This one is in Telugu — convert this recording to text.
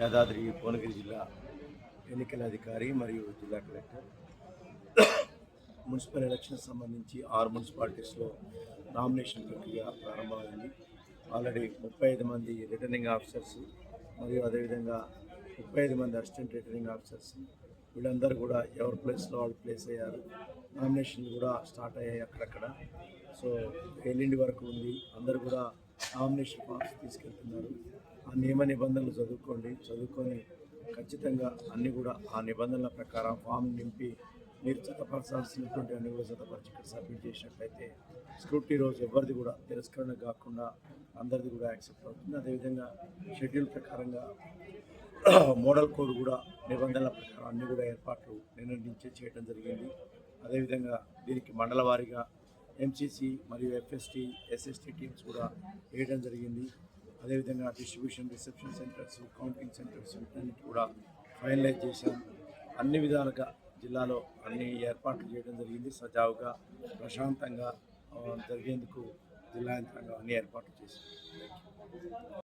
యాదాద్రి భువనగిరి జిల్లా ఎన్నికల అధికారి మరియు జిల్లా కలెక్టర్ మున్సిపల్ ఎలక్షన్ సంబంధించి 6 మున్సిపాలిటీస్లో నామినేషన్ ప్రక్రియ ప్రారంభమైంది. ఆల్రెడీ 35 మంది రిటర్నింగ్ ఆఫీసర్స్ మరియు అదేవిధంగా 35 మంది అసిస్టెంట్ రిటర్నింగ్ ఆఫీసర్స్ వీళ్ళందరూ కూడా ఎవరి ప్లేస్లో వాళ్ళు ప్లేస్ అయ్యారు. నామినేషన్లు కూడా స్టార్ట్ అయ్యాయి అక్కడక్కడ. సో ఎల్లుండి వరకు ఉంది. అందరూ కూడా నామినేషన్ ఫామ్స్ తీసుకెళ్తున్నారు. ఆ నియమ నిబంధనలు చదువుకొని ఖచ్చితంగా అన్నీ కూడా ఆ నిబంధనల ప్రకారం ఫామ్ నింపి మీరు జతపరచాల్సినటువంటి అన్ని కూడా జతపరిచి ఇక్కడ సబ్మిట్ చేసినట్లయితే స్క్రూటీ రోజు ఎవరిది కూడా తిరస్కరణ కాకుండా అందరిది కూడా యాక్సెప్ట్ అవుతుంది. అదేవిధంగా షెడ్యూల్ ప్రకారంగా మోడల్ కోడ్ కూడా నిబంధనల ప్రకారం అన్ని కూడా ఏర్పాట్లు నిర్ణయించి చేయడం జరిగింది. అదేవిధంగా దీనికి మండల వారీగా ఎంసీసీ మరియు ఎఫ్ఎస్టీ ఎస్ఎస్టీ టీమ్స్ కూడా వేయడం జరిగింది. అదేవిధంగా distribution reception centres counting centres వీటన్నిటి కూడా ఫైనలైజ్ చేశాం. అన్ని విధాలుగా జిల్లాలో అన్ని ఏర్పాట్లు చేయడం జరిగింది. సజావుగా ప్రశాంతంగా జరిగేందుకు జిల్లా యంత్రాంగం అన్ని ఏర్పాట్లు చేశాం.